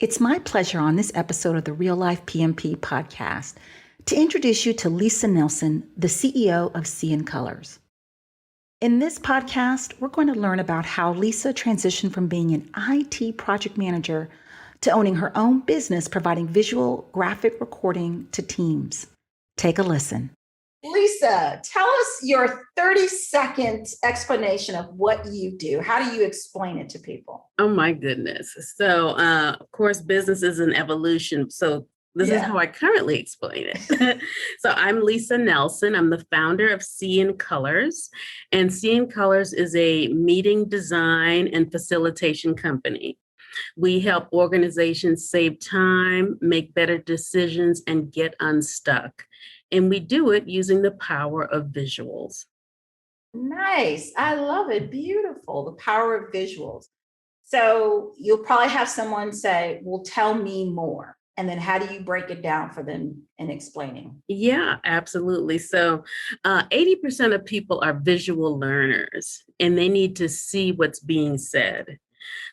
It's my pleasure on this episode of the Real Life PMP podcast to introduce you to LisaNelson, the CEO of Sea in Colors. In this podcast, we're going to learn about how Lisa transitioned from being an IT project manager to owning her own business, providing visual graphic recording to teams. Take a listen. Lisa, tell us your 30-second explanation of what you do. How do you explain it to people? Oh, my goodness. So, of course, business is an evolution. So this is how I currently explain it. So I'm LisaNelson. I'm the founder of Sea in Colors. And Sea in Colors is a meeting design and facilitation company. We help organizations save time, make better decisions, and get unstuck. And we do it using the power of visuals. Nice. I love it. Beautiful. The power of visuals. So you'll probably have someone say, well, tell me more. And then how do you break it down for them in explaining? Yeah, absolutely. So 80% of people are visual learners and they need to see what's being said.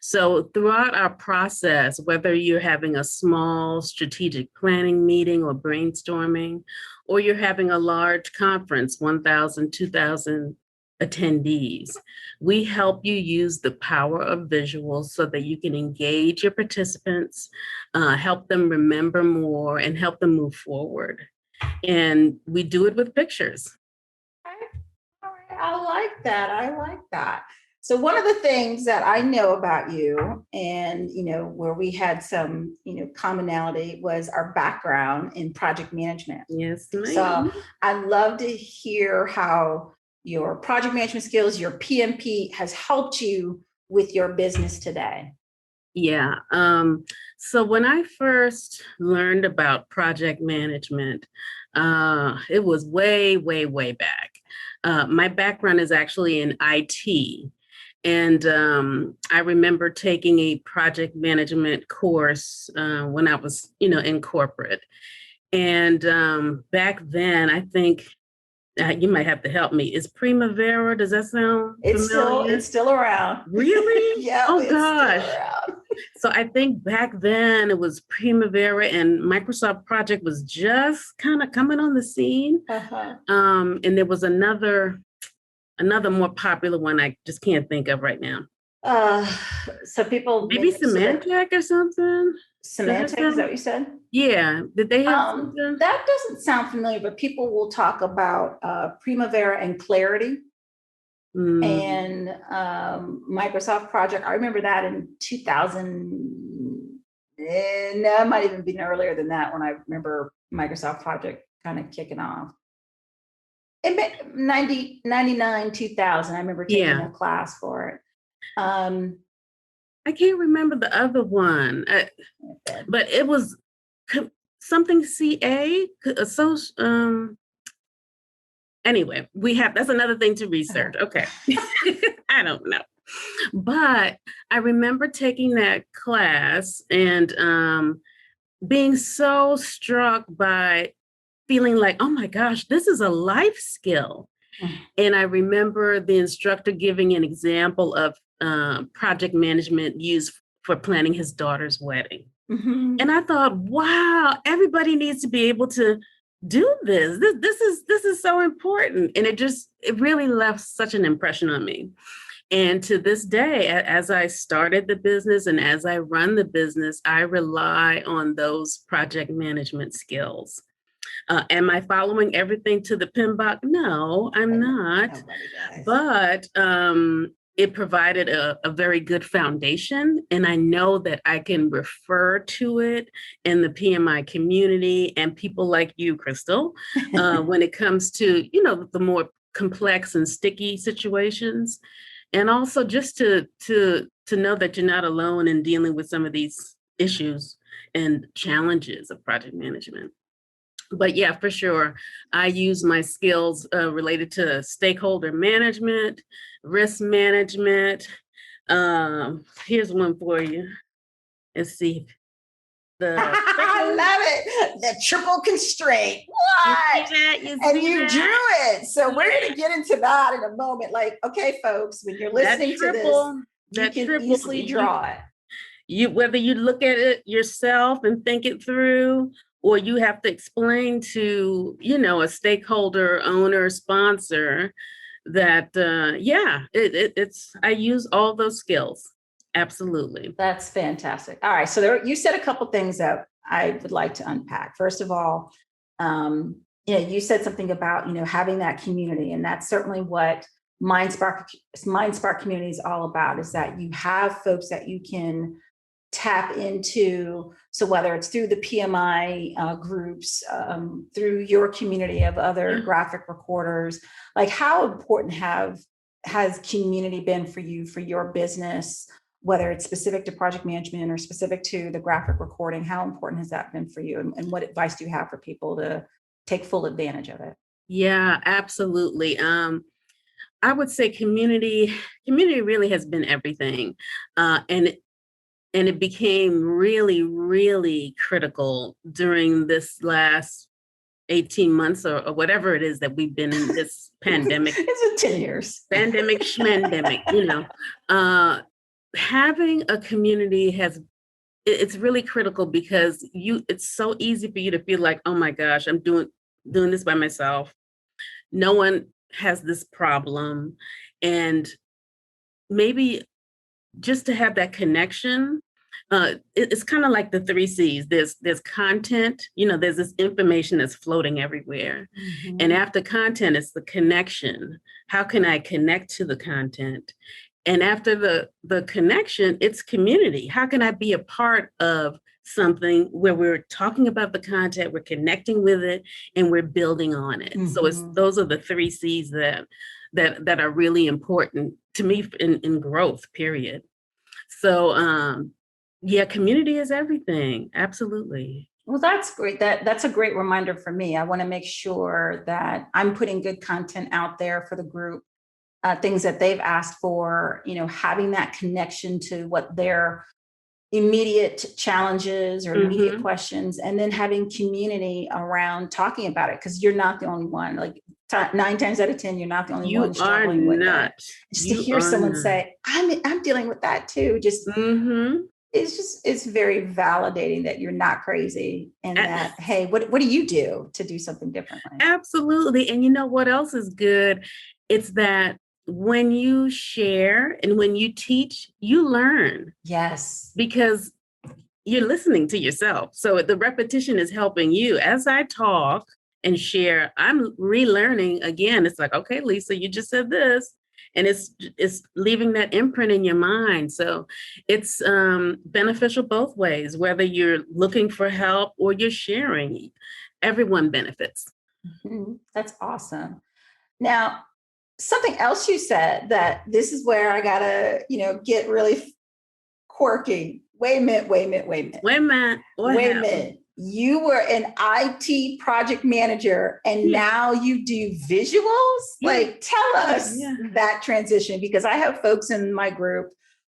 So throughout our process, whether you're having a small strategic planning meeting or brainstorming, or you're having a large conference, 1,000, 2,000 attendees, we help you use the power of visuals so that you can engage your participants, help them remember more, and help them move forward. And we do it with pictures. All right. I like that. I like that. So one of the things that I know about you and, where we had some, commonality was our background in project management. Yes, ma'am. So I'd love to hear how your project management skills, your PMP has helped you with your business today. Yeah. So when I first learned about project management, it was way, way, way back. My background is actually in IT. And I remember taking a project management course when I was, in corporate. And back then, I think you might have to help me. Is Primavera? Does that sound familiar? It's still around. Really? Yeah. Oh gosh. So I think back then it was Primavera and Microsoft Project was just kind of coming on the scene. Uh-huh. And there was another more popular one I just can't think of right now. So people maybe Symantec or something. Symantec, is that what you said? Yeah. Did they have something? That doesn't sound familiar, but people will talk about Primavera and Clarity and Microsoft Project. I remember that in 2000. No, it might even be earlier than that when I remember Microsoft Project kind of kicking off. In 99, 2000, I remember taking a class for it. I can't remember the other one, but it was something CA. Anyway, that's another thing to research. Okay. I don't know. But I remember taking that class and being so struck by feeling like, oh my gosh, this is a life skill. And I remember the instructor giving an example of project management used for planning his daughter's wedding. Mm-hmm. And I thought, wow, everybody needs to be able to do this. This is so important. And it really left such an impression on me. And to this day, as I started the business and as I run the business, I rely on those project management skills. Am I following everything to the PMBOK? No, I'm not. But it provided a very good foundation. And I know that I can refer to it in the PMI community and people like you, Crystal, when it comes to, the more complex and sticky situations. And also just to know that you're not alone in dealing with some of these issues and challenges of project management. But yeah, for sure, I use my skills related to stakeholder management, risk management. Here's one for you. Let's see. I love it. The triple constraint. What? You drew it. So we're going to get into that in a moment. Like, okay, folks, when you're listening to this, you can easily draw it. whether you look at it yourself and think it through, or you have to explain to, a stakeholder, owner, sponsor that, it's, I use all those skills. Absolutely. That's fantastic. All right. So you said a couple things that I would like to unpack. First of all, you said something about, having that community, and that's certainly what MindSpark community is all about, is that you have folks that you can tap into. So whether it's through the PMI groups, through your community of other graphic recorders, like how important has community been for you, for your business, whether it's specific to project management or specific to the graphic recording? How important has that been for you? And what advice do you have for people to take full advantage of it? Yeah, absolutely. I would say community really has been everything. And it became really, really critical during this last 18 months or whatever it is that we've been in this pandemic. It's 10 years. Pandemic, schmendemic, having a community it's really critical, because it's so easy for you to feel like, oh my gosh, I'm doing this by myself. No one has this problem. And maybe just to have that connection, it's kind of like the 3 C's. There's content, there's this information that's floating everywhere. Mm-hmm. And after content, it's the connection. How can I connect to the content? And after the connection, it's community. How can I be a part of something where we're talking about the content, we're connecting with it, and we're building on it? Mm-hmm. So those are the 3 C's that are really important to me in growth, period. So, community is everything. Absolutely. Well, that's great. That's a great reminder for me. I want to make sure that I'm putting good content out there for the group, things that they've asked for, having that connection to what their immediate challenges or immediate mm-hmm. questions, and then having community around talking about it, because you're not the only one. Like 9 times out of 10, you're not the only one struggling with that. Just to hear someone say, I'm dealing with that too. Just mm-hmm. It's very validating that you're not crazy, and that, hey, what do you do to do something differently? Absolutely. And what else is good? It's that when you share and when you teach, you learn. Yes. Because you're listening to yourself. So the repetition is helping you. As I talk and share, I'm relearning again. It's like, okay, Lisa, you just said this. And it's leaving that imprint in your mind. So it's beneficial both ways, whether you're looking for help or you're sharing. Everyone benefits. Mm-hmm. That's awesome. Now, something else you said, that this is where I gotta, get really quirky. Wait a minute. You were an IT project manager, and now you do visuals? Like, tell us that transition, because I have folks in my group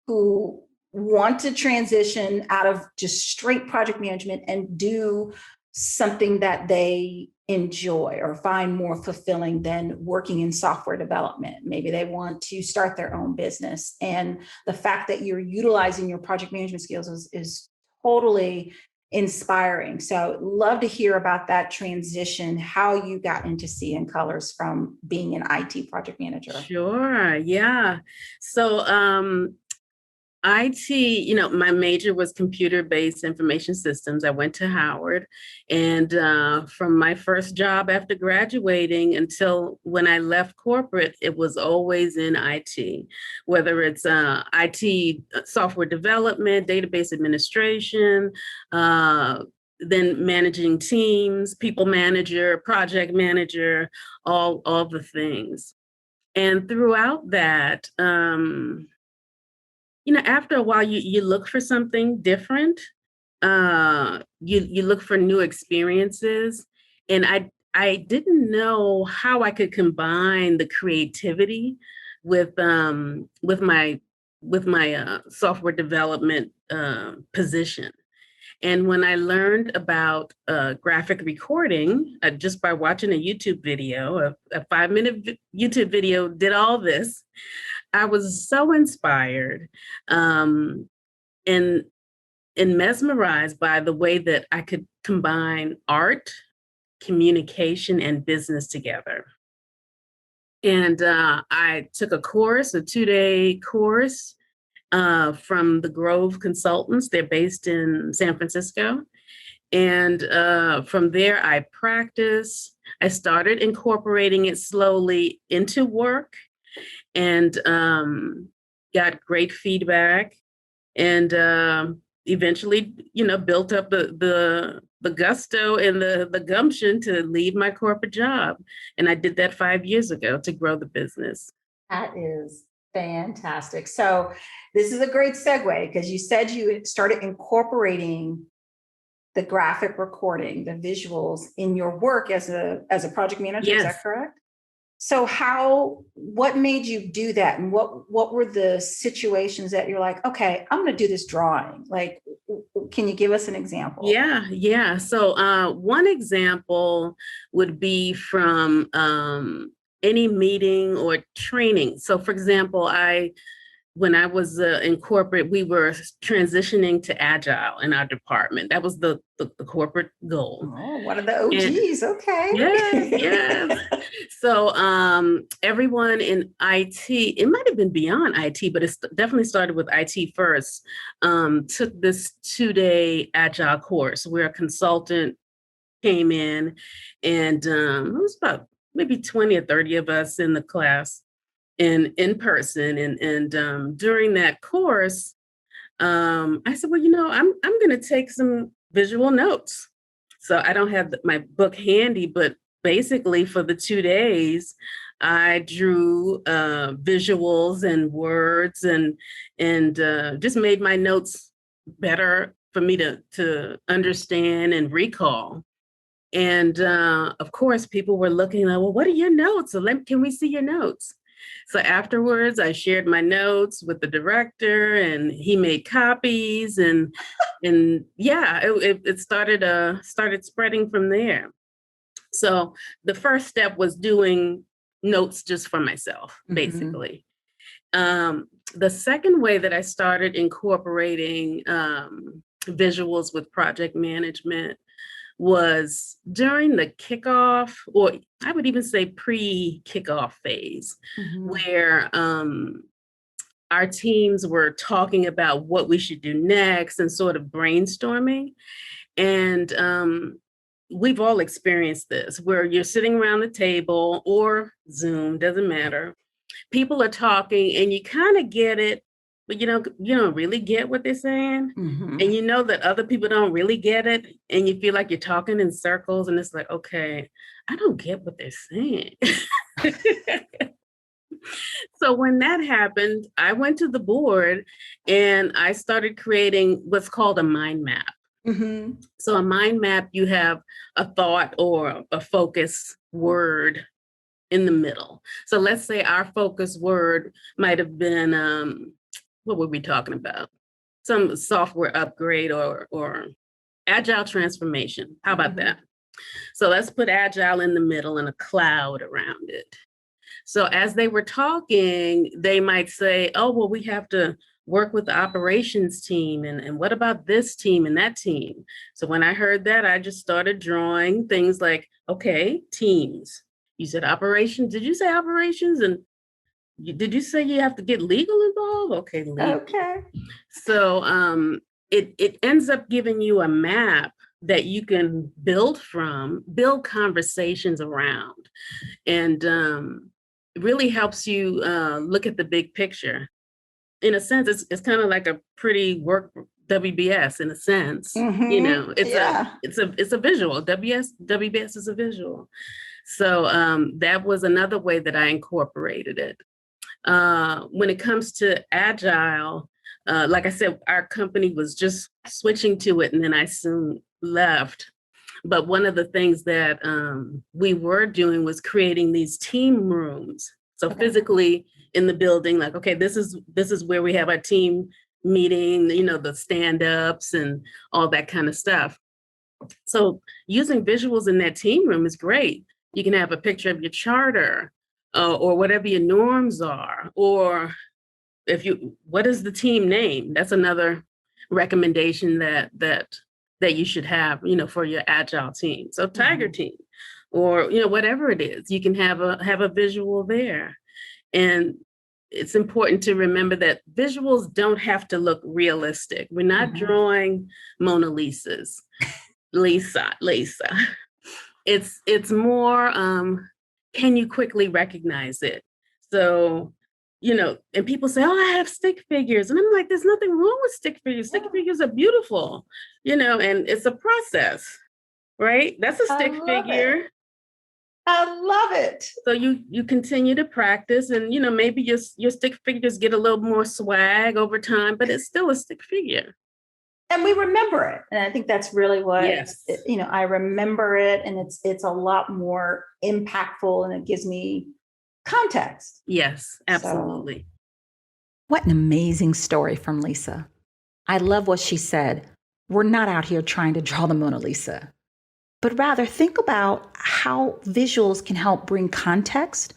who want to transition out of just straight project management and do something that they enjoy or find more fulfilling than working in software development. Maybe they want to start their own business. And the fact that you're utilizing your project management skills is totally inspiring. So love to hear about that transition, how you got into CN Colors from being an IT project manager. Sure. Yeah. So IT, my major was computer-based information systems. I went to Howard, and from my first job after graduating until when I left corporate, it was always in IT, whether it's IT software development, database administration, then managing teams, people manager, project manager, all the things. And throughout that, after a while, you look for something different. You look for new experiences, and I didn't know how I could combine the creativity with my software development position. And when I learned about graphic recording, just by watching a YouTube video, a 5-minute YouTube video did all this. I was so inspired. And and mesmerized by the way that I could combine art, communication, and business together. And I took a course, a 2-day course from the Grove Consultants. They're based in San Francisco. And from there, I practiced. I started incorporating it slowly into work and got great feedback. And eventually, built up the gusto and the gumption to leave my corporate job. And I did that 5 years ago to grow the business. That is fantastic. So this is a great segue because you said you started incorporating the graphic recording, the visuals in your work as a project manager. Yes. Is that correct? So what made you do that? And what were the situations that you're like, okay, I'm going to do this drawing? Like, can you give us an example? Yeah. So one example would be from any meeting or training. So for example, when I was in corporate, we were transitioning to Agile in our department. That was the corporate goal. Oh, one of the OGs. Okay. Yes. So everyone in IT, it might have been beyond IT, but it definitely started with IT first, took this 2-day Agile course where a consultant came in, and it was about maybe 20 or 30 of us in the class. In person, and during that course, I said, well, I'm going to take some visual notes. So I don't have my book handy, but basically for the 2 days, I drew visuals and words and just made my notes better for me to understand and recall. And of course, people were looking like, well, what are your notes? So can we see your notes? So afterwards, I shared my notes with the director, and he made copies, and yeah, it started spreading from there. So the first step was doing notes just for myself, basically. The second way that I started incorporating visuals with project management was during the kickoff, or I would even say pre-kickoff phase, where our teams were talking about what we should do next and sort of brainstorming. And we've all experienced this, where you're sitting around the table or Zoom, doesn't matter. People are talking and you kind of get it, but you don't really get what they're saying. And you know that other people don't really get it. And you feel like you're talking in circles, and it's like, okay, I don't get what they're saying. So when that happened, I went to the board and I started creating what's called a mind map. So a mind map, you have a thought or a focus word in the middle. So let's say our focus word might have been, what were we talking about? Some software upgrade or agile transformation. How about that? So let's put agile in the middle and a cloud around it. So as they were talking, they might say, oh, well, we have to work with the operations team. And what about this team and that team? So when I heard that, I just started drawing things like, okay, teams. You said operations. Did you say operations? And did you say you have to get legal involved? Okay, legal. Okay. So it ends up giving you a map that you can build conversations around, and it really helps you look at the big picture. In a sense, it's kind of like a pretty work WBS in a sense. It's a visual. WBS is a visual. So that was another way that I incorporated it. When it comes to Agile, like I said, our company was just switching to it, and then I soon left. But one of the things that we were doing was creating these team rooms. So physically in the building, like, okay, this is where we have our team meeting, the stand-ups and all that kind of stuff. So using visuals in that team room is great. You can have a picture of your charter or whatever your norms are, or what is the team name? That's another recommendation that you should have, for your agile team. So tiger team, or whatever it is, you can have a visual there. And it's important to remember that visuals don't have to look realistic. We're not drawing Mona Lisas. Lisa. It's more, can you quickly recognize it? So, and people say, oh, I have stick figures. And I'm like, there's nothing wrong with stick figures. Stick figures are beautiful, and it's a process, right? That's a stick figure. I love it. So you continue to practice, and maybe your stick figures get a little more swag over time, but it's still a stick figure. And we remember it. And I think that's really what, I remember it, and it's a lot more impactful, and it gives me context. Yes, absolutely. So, what an amazing story from Lisa. I love what she said. We're not out here trying to draw the Mona Lisa, but rather think about how visuals can help bring context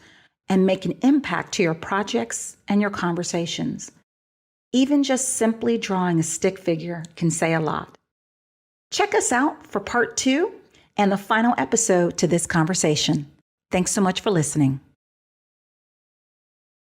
and make an impact to your projects and your conversations. Even just simply drawing a stick figure can say a lot. Check us out for part 2 and the final episode to this conversation. Thanks so much for listening.